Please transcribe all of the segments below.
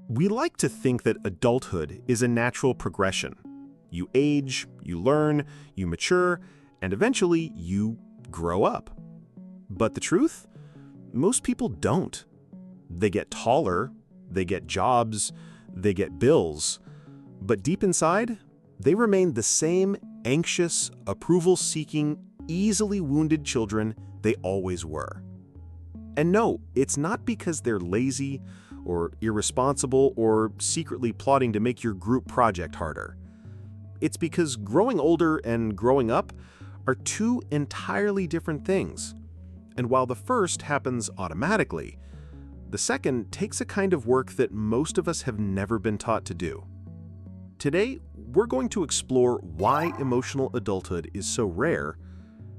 We like to think that adulthood is a natural progression. You age, you learn, you mature, and eventually you grow up. But the truth? Most people don't. They get taller, they get jobs, they get bills, but deep inside, they remain the same anxious, approval-seeking, easily wounded children they always were. And no, it's not because they're lazy or irresponsible or secretly plotting to make your group project harder. It's because growing older and growing up are two entirely different things. And while the first happens automatically, the second takes a kind of work that most of us have never been taught to do. Today, we're going to explore why emotional adulthood is so rare,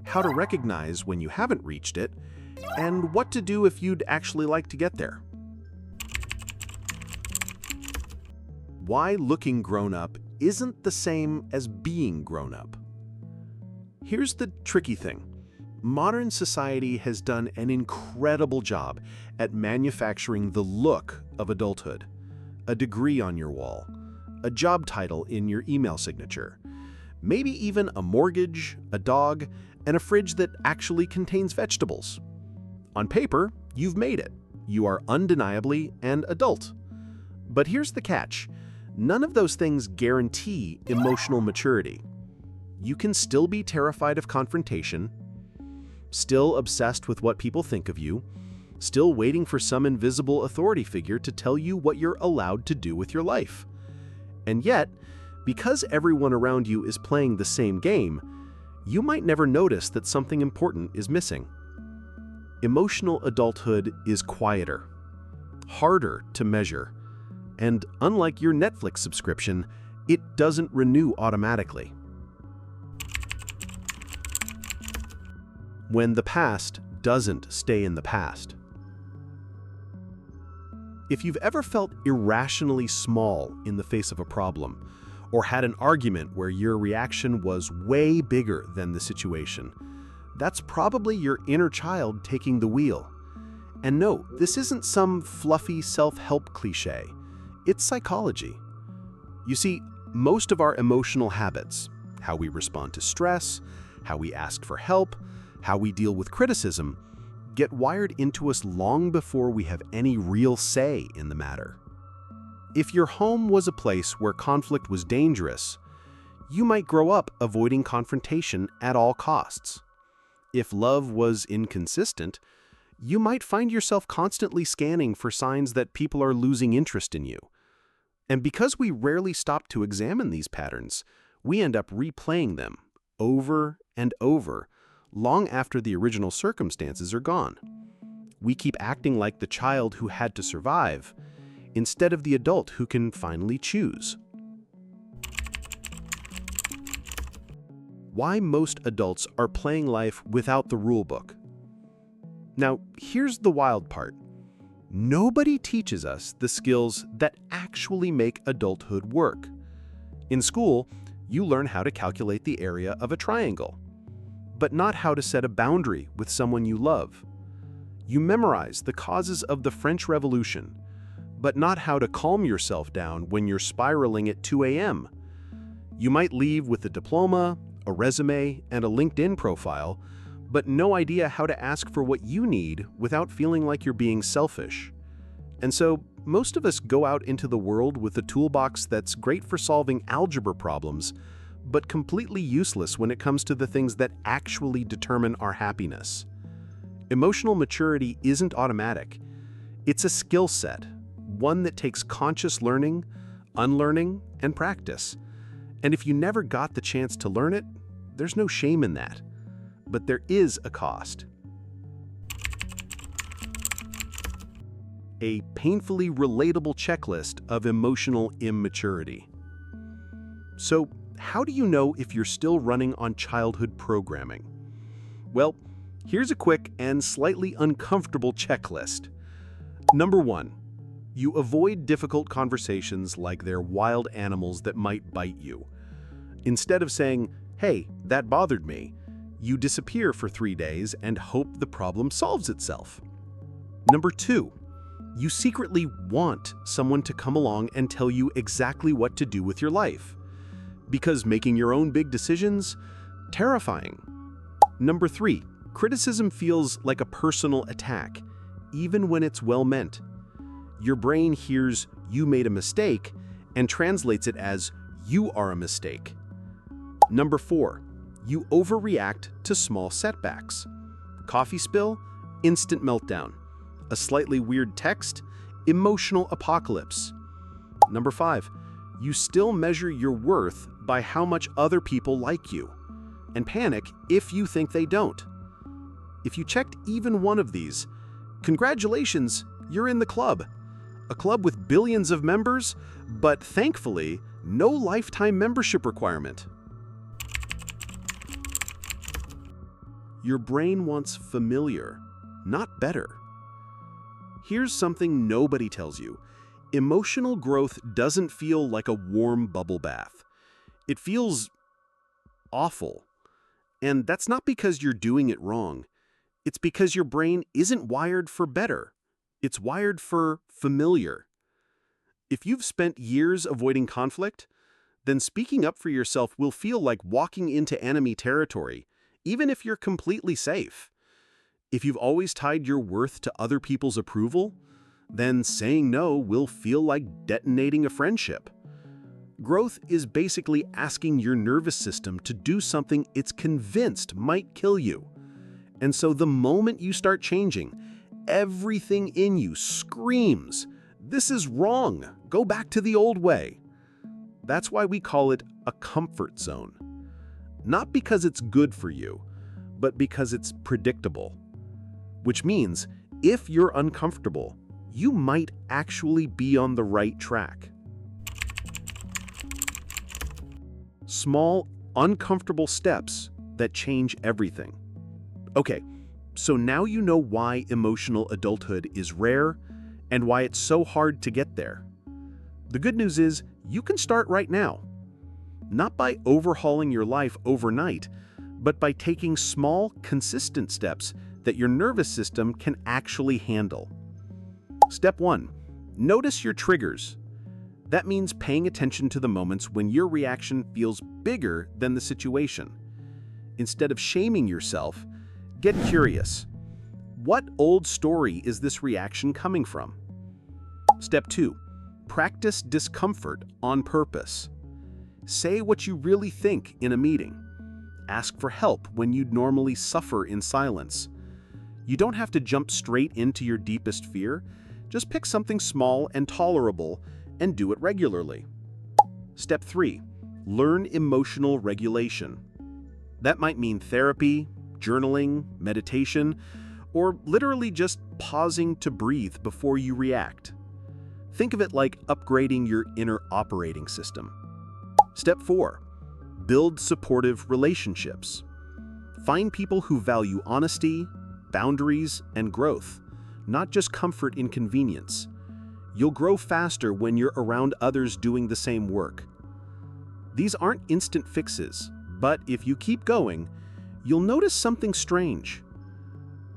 how to recognize when you haven't reached it, and what to do if you'd actually like to get there. Why looking grown up isn't the same as being grown up. Here's the tricky thing. Modern society has done an incredible job at manufacturing the look of adulthood. A degree on your wall, a job title in your email signature, maybe even a mortgage, a dog, and a fridge that actually contains vegetables. On paper, you've made it. You are undeniably an adult. But here's the catch. None of those things guarantee emotional maturity. You can still be terrified of confrontation, still obsessed with what people think of you, still waiting for some invisible authority figure to tell you what you're allowed to do with your life. And yet, because everyone around you is playing the same game, you might never notice that something important is missing. Emotional adulthood is quieter, harder to measure, and unlike your Netflix subscription, it doesn't renew automatically. When the past doesn't stay in the past. If you've ever felt irrationally small in the face of a problem, or had an argument where your reaction was way bigger than the situation, that's probably your inner child taking the wheel. And no, this isn't some fluffy self-help cliche. It's psychology. You see, most of our emotional habits, how we respond to stress, how we ask for help, how we deal with criticism, get wired into us long before we have any real say in the matter. If your home was a place where conflict was dangerous, you might grow up avoiding confrontation at all costs. If love was inconsistent, you might find yourself constantly scanning for signs that people are losing interest in you. And because we rarely stop to examine these patterns, we end up replaying them over and over, long after the original circumstances are gone. We keep acting like the child who had to survive, instead of the adult who can finally choose. Why most adults are playing life without the rulebook. Now, here's the wild part. Nobody teaches us the skills that actually make adulthood work. In school, you learn how to calculate the area of a triangle, but not how to set a boundary with someone you love. You memorize the causes of the French Revolution, but not how to calm yourself down when you're spiraling at 2 a.m. You might leave with a diploma, a resume, and a LinkedIn profile, but no idea how to ask for what you need without feeling like you're being selfish. And so, most of us go out into the world with a toolbox that's great for solving algebra problems, but completely useless when it comes to the things that actually determine our happiness. Emotional maturity isn't automatic. It's a skill set, one that takes conscious learning, unlearning, and practice. And if you never got the chance to learn it, there's no shame in that. But there is a cost. A painfully relatable checklist of emotional immaturity. So, how do you know if you're still running on childhood programming? Well, here's a quick and slightly uncomfortable checklist. Number 1, you avoid difficult conversations like they're wild animals that might bite you. Instead of saying, "Hey, that bothered me," you disappear for 3 days and hope the problem solves itself. Number 2, You secretly want someone to come along and tell you exactly what to do with your life. Because making your own big decisions, terrifying. Number 3, criticism feels like a personal attack, even when it's well meant. Your brain hears you made a mistake and translates it as you are a mistake. Number 4, you overreact to small setbacks. Coffee spill, instant meltdown. A slightly weird text, emotional apocalypse. Number 5, you still measure your worth by how much other people like you, and panic if you think they don't. If you checked even one of these, congratulations, you're in the club. A club with billions of members, but thankfully, no lifetime membership requirement. Your brain wants familiar, not better. Here's something nobody tells you. Emotional growth doesn't feel like a warm bubble bath. It feels awful. And that's not because you're doing it wrong. It's because your brain isn't wired for better. It's wired for familiar. If you've spent years avoiding conflict, then speaking up for yourself will feel like walking into enemy territory, even if you're completely safe. If you've always tied your worth to other people's approval, then saying no will feel like detonating a friendship. Growth is basically asking your nervous system to do something it's convinced might kill you. And so the moment you start changing, everything in you screams, "This is wrong. Go back to the old way." That's why we call it a comfort zone. Not because it's good for you, but because it's predictable. Which means, if you're uncomfortable, you might actually be on the right track. Small, uncomfortable steps that change everything. Okay, so now you know why emotional adulthood is rare and why it's so hard to get there. The good news is, you can start right now. Not by overhauling your life overnight, but by taking small, consistent steps that your nervous system can actually handle. Step 1. Notice your triggers. That means paying attention to the moments when your reaction feels bigger than the situation. Instead of shaming yourself, get curious. What old story is this reaction coming from? Step 2. Practice discomfort on purpose. Say what you really think in a meeting. Ask for help when you'd normally suffer in silence. You don't have to jump straight into your deepest fear. Just pick something small and tolerable and do it regularly. Step 3. Learn emotional regulation. That might mean therapy, journaling, meditation, or literally just pausing to breathe before you react. Think of it like upgrading your inner operating system. Step 4. Build supportive relationships. Find people who value honesty, boundaries, and growth, not just comfort and convenience. You'll grow faster when you're around others doing the same work. These aren't instant fixes, but if you keep going, you'll notice something strange.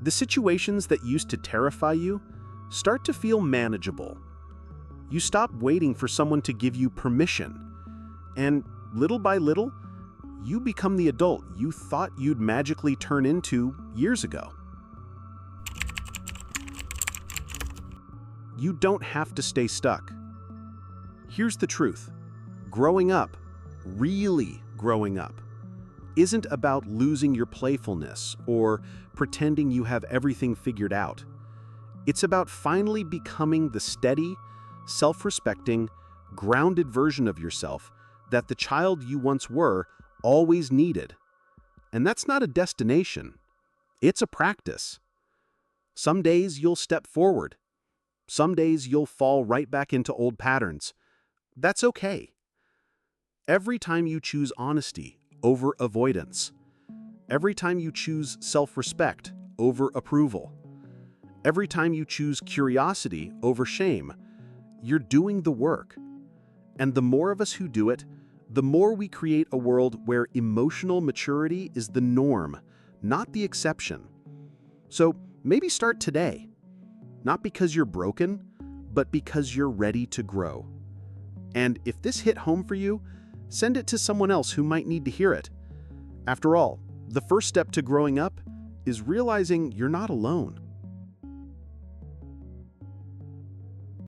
The situations that used to terrify you start to feel manageable. You stop waiting for someone to give you permission, and little by little, you become the adult you thought you'd magically turn into years ago. You don't have to stay stuck. Here's the truth. Growing up, really growing up, isn't about losing your playfulness or pretending you have everything figured out. It's about finally becoming the steady, self-respecting, grounded version of yourself that the child you once were always needed. And that's not a destination. It's a practice. Some days you'll step forward. Some days you'll fall right back into old patterns. That's okay. Every time you choose honesty over avoidance, every time you choose self-respect over approval, every time you choose curiosity over shame, you're doing the work. And the more of us who do it, the more we create a world where emotional maturity is the norm, not the exception. So maybe start today. Not because you're broken, but because you're ready to grow. And if this hit home for you, send it to someone else who might need to hear it. After all, the first step to growing up is realizing you're not alone.